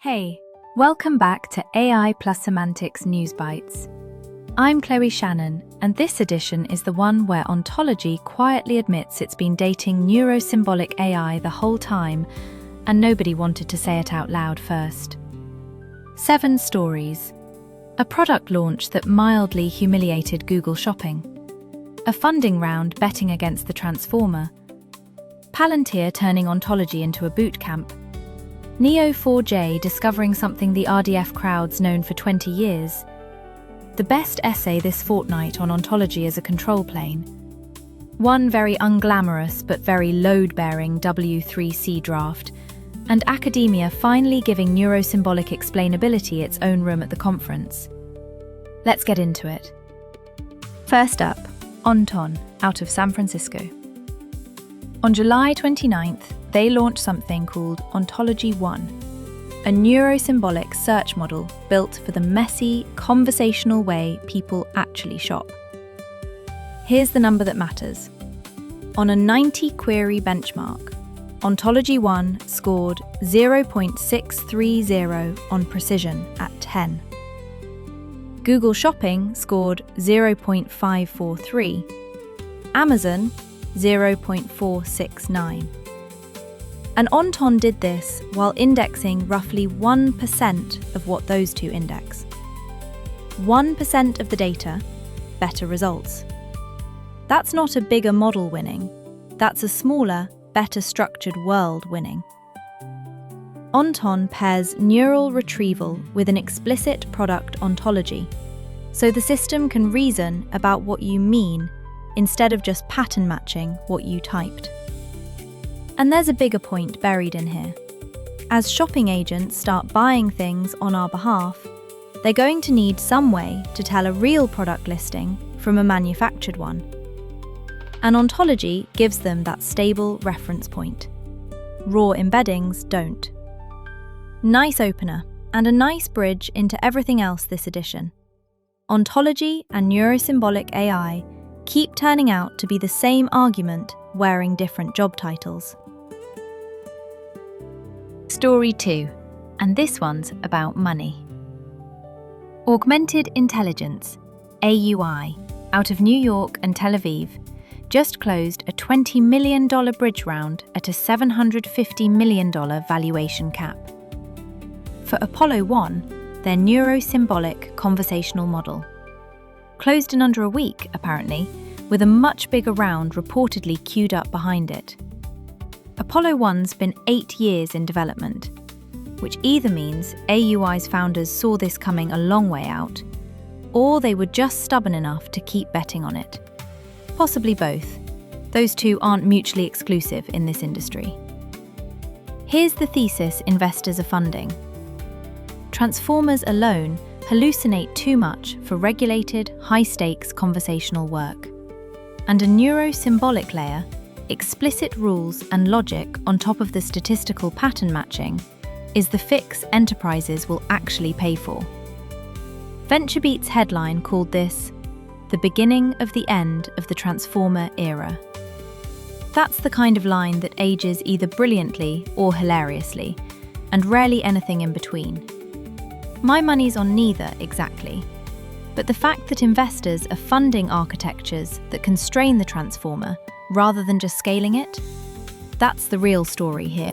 Hey, welcome back to AI plus Semantics Newsbytes. I'm Chloe Shannon, and this edition is the one where Ontology quietly admits it's been dating neuro-symbolic AI the whole time, and nobody wanted to say it out loud first. 7 stories. A product launch that mildly humiliated Google Shopping. A funding round betting against the Transformer. Palantir turning Ontology into a boot camp. Neo4j discovering something the RDF crowd's known for 20 years. The best essay this fortnight on Ontology as a control plane. One very unglamorous but very load-bearing W3C draft, and academia finally giving neurosymbolic explainability its own room at the conference. Let's get into it. First up, Onton, out of San Francisco. On July 29th, they launched something called Ontology 1, a neurosymbolic search model built for the messy, conversational way people actually shop. Here's the number that matters. On a 90-query benchmark, Ontology 1 scored 0.630 on precision at 10. Google Shopping scored 0.543. Amazon 0.469. And Onton did this while indexing roughly 1% of what those two index. 1% of the data, better results. That's not a bigger model winning, that's a smaller, better structured world winning. Onton pairs neural retrieval with an explicit product ontology, so the system can reason about what you mean instead of just pattern matching what you typed. And there's a bigger point buried in here. As shopping agents start buying things on our behalf, they're going to need some way to tell a real product listing from a manufactured one. And Ontology gives them that stable reference point. Raw embeddings don't. Nice opener, and a nice bridge into everything else this edition. Ontology and neurosymbolic AI keep turning out to be the same argument wearing different job titles. Story 2, and this one's about money. Augmented Intelligence, AUI, out of New York and Tel Aviv, just closed a $20 million bridge round at a $750 million valuation cap. For Apollo 1, their neurosymbolic conversational model. Closed in under a week, apparently, with a much bigger round reportedly queued up behind it. Apollo 1's been 8 years in development, which either means AUI's founders saw this coming a long way out, or they were just stubborn enough to keep betting on it. Possibly both. Those two aren't mutually exclusive in this industry. Here's the thesis investors are funding. Transformers alone hallucinate too much for regulated, high-stakes conversational work. And a neurosymbolic layer, explicit rules and logic on top of the statistical pattern matching, is the fix enterprises will actually pay for. VentureBeat's headline called this the beginning of the end of the Transformer era. That's the kind of line that ages either brilliantly or hilariously, and rarely anything in between. My money's on neither, exactly. But the fact that investors are funding architectures that constrain the Transformer rather than just scaling it, that's the real story here.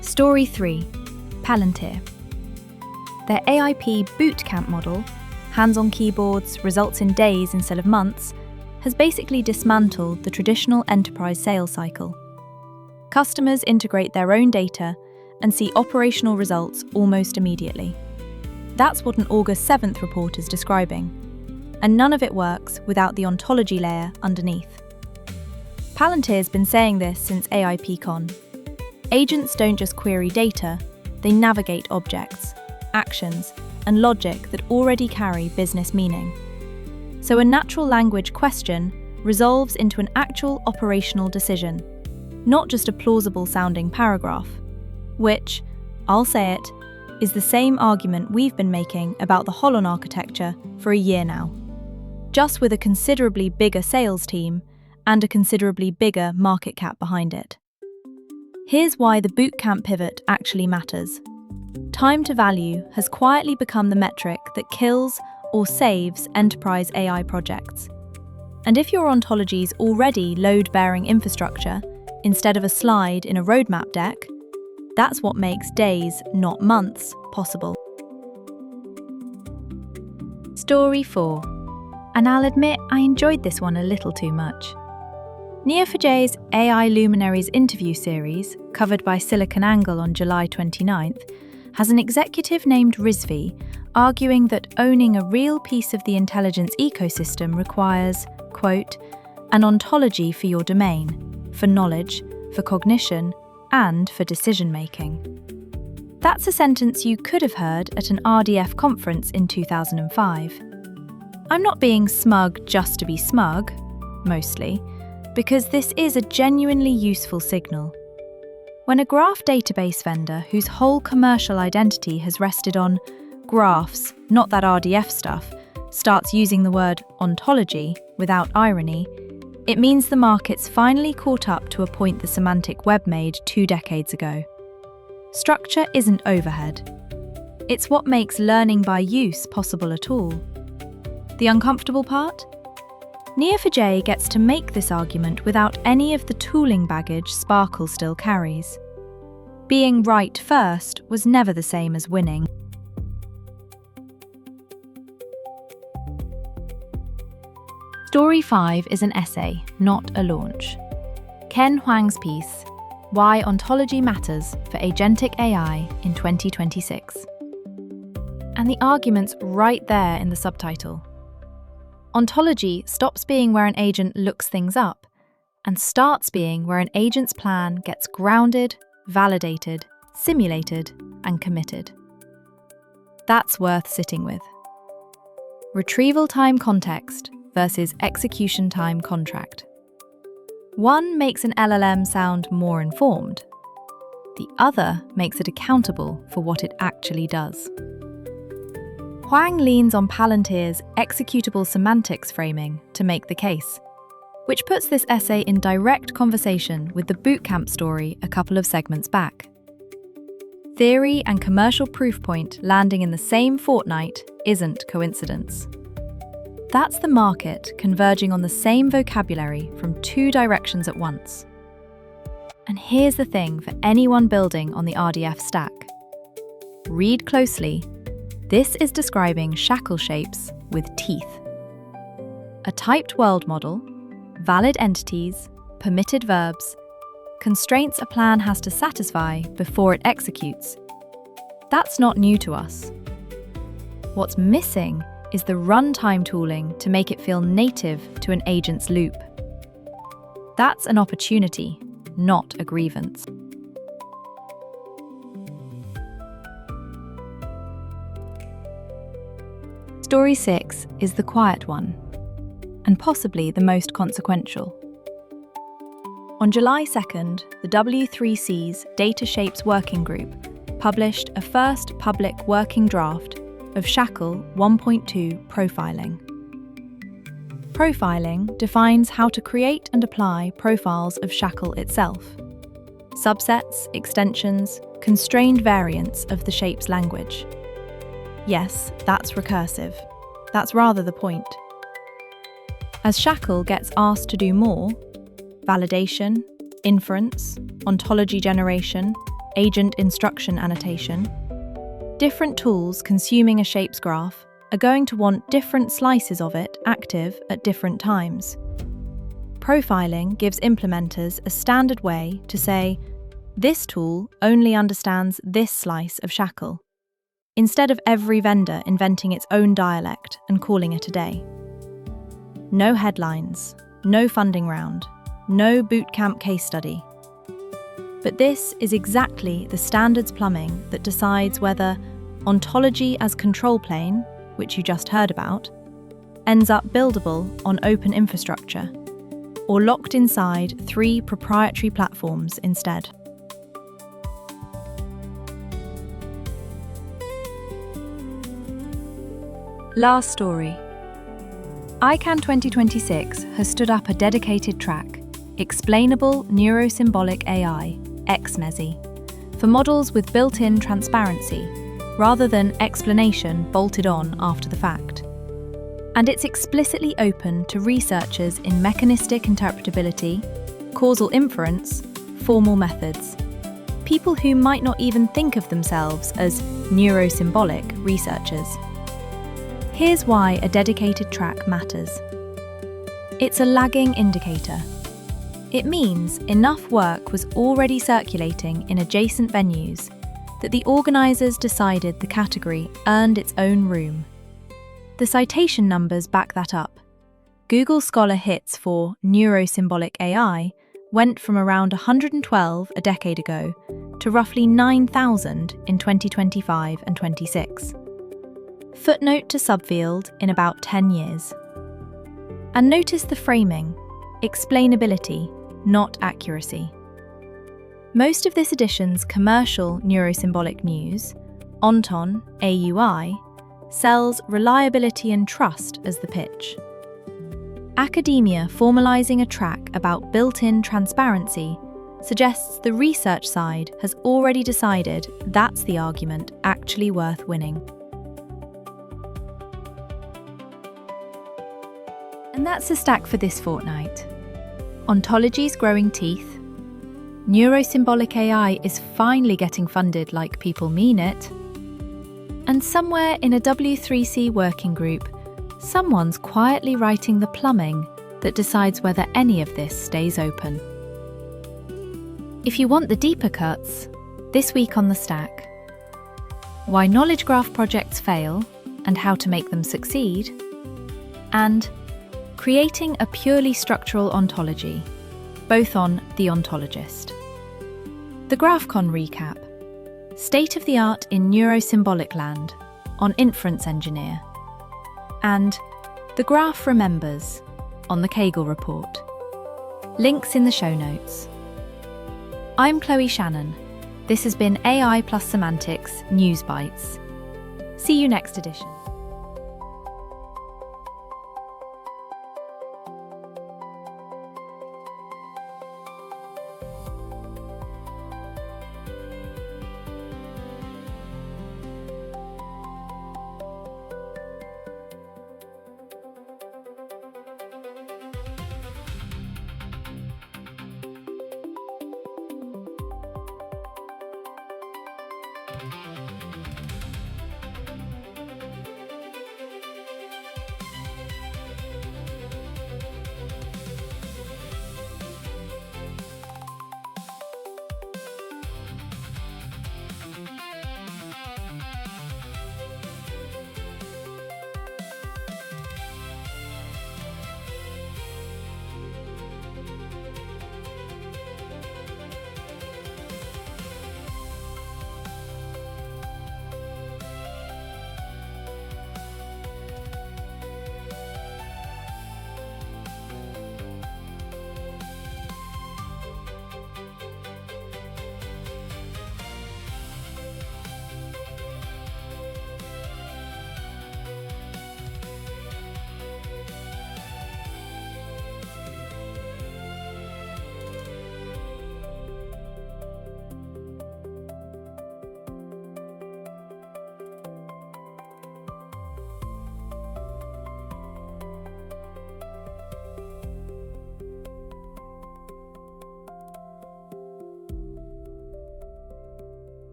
Story 3, Palantir. Their AIP bootcamp model, hands-on keyboards, results in days instead of months, has basically dismantled the traditional enterprise sales cycle. Customers integrate their own data and see operational results almost immediately. That's what an August 7th report is describing. And none of it works without the ontology layer underneath. Palantir's been saying this since AIPCon. Agents don't just query data, they navigate objects, actions, and logic that already carry business meaning. So a natural language question resolves into an actual operational decision, not just a plausible-sounding paragraph, which, I'll say it, is the same argument we've been making about the Holon architecture for a year now, just with a considerably bigger sales team and a considerably bigger market cap behind it. Here's why the bootcamp pivot actually matters. Time to value has quietly become the metric that kills or saves enterprise AI projects. And if your ontology's already load-bearing infrastructure, instead of a slide in a roadmap deck, that's what makes days, not months, possible. Story 4. And I'll admit I enjoyed this one a little too much. Neo4j's AI Luminaries interview series, covered by SiliconANGLE on July 29th, has an executive named Rizvi arguing that owning a real piece of the intelligence ecosystem requires, quote, an ontology for your domain, for knowledge, for cognition, and for decision-making. That's a sentence you could have heard at an RDF conference in 2005. I'm not being smug just to be smug, mostly, because this is a genuinely useful signal. When a graph database vendor whose whole commercial identity has rested on graphs, not that RDF stuff, starts using the word ontology without irony, it means the market's finally caught up to a point the semantic web made 2 decades ago. Structure isn't overhead. It's what makes learning by use possible at all. The uncomfortable part? Neo4j gets to make this argument without any of the tooling baggage Sparkle still carries. Being right first was never the same as winning. Story 5 is an essay, not a launch. Ken Huang's piece, Why Ontology Matters for Agentic AI in 2026. And the argument's right there in the subtitle. Ontology stops being where an agent looks things up and starts being where an agent's plan gets grounded, validated, simulated, and committed. That's worth sitting with. Retrieval time context versus execution time contract. One makes an LLM sound more informed. The other makes it accountable for what it actually does. Huang leans on Palantir's executable semantics framing to make the case, which puts this essay in direct conversation with the bootcamp story a couple of segments back. Theory and commercial proof point landing in the same fortnight isn't coincidence. That's the market converging on the same vocabulary from 2 directions at once. And here's the thing for anyone building on the RDF stack. Read closely. This is describing shackle shapes with teeth. A typed world model, valid entities, permitted verbs, constraints a plan has to satisfy before it executes. That's not new to us. What's missing is the runtime tooling to make it feel native to an agent's loop. That's an opportunity, not a grievance. Story 6 is the quiet one, and possibly the most consequential. On July 2nd, the W3C's Data Shapes Working Group published a first public working draft of Shackle 1.2 profiling. Profiling defines how to create and apply profiles of Shackle itself, subsets, extensions, constrained variants of the shape's language. Yes, that's recursive. That's rather the point. As Shackle gets asked to do more, validation, inference, ontology generation, agent instruction annotation, different tools consuming a shapes graph are going to want different slices of it active at different times. Profiling gives implementers a standard way to say, this tool only understands this slice of Shackle, instead of every vendor inventing its own dialect and calling it a day. No headlines, no funding round, no bootcamp case study. But this is exactly the standards plumbing that decides whether ontology as control plane, which you just heard about, ends up buildable on open infrastructure, or locked inside 3 proprietary platforms instead. Last story. ICANN 2026 has stood up a dedicated track, Explainable Neurosymbolic AI, XMESI, for models with built-in transparency, rather than explanation bolted on after the fact. And it's explicitly open to researchers in mechanistic interpretability, causal inference, formal methods. People who might not even think of themselves as neurosymbolic researchers. Here's why a dedicated track matters. It's a lagging indicator. It means enough work was already circulating in adjacent venues that the organisers decided the category earned its own room. The citation numbers back that up. Google Scholar hits for neurosymbolic AI went from around 112 a decade ago to roughly 9,000 in 2025 and 26. Footnote to subfield in about 10 years. And notice the framing, explainability, not accuracy. Most of this edition's commercial neurosymbolic news, Onton, AUI, sells reliability and trust as the pitch. Academia formalizing a track about built-in transparency suggests the research side has already decided that's the argument actually worth winning. And that's the stack for this fortnight. Ontology's growing teeth. Neurosymbolic AI is finally getting funded like people mean it. And somewhere in a W3C working group, someone's quietly writing the plumbing that decides whether any of this stays open. If you want the deeper cuts, this week on the stack: why knowledge graph projects fail and how to make them succeed, and creating a purely structural ontology, both on The Ontologist. The GraphCon recap: state of the art in neurosymbolic land on Inference Engineer, and The Graph Remembers on the Kagel Report. Links in the show notes. I'm Chloe Shannon. This has been AI plus Semantics Newsbytes. See you next edition.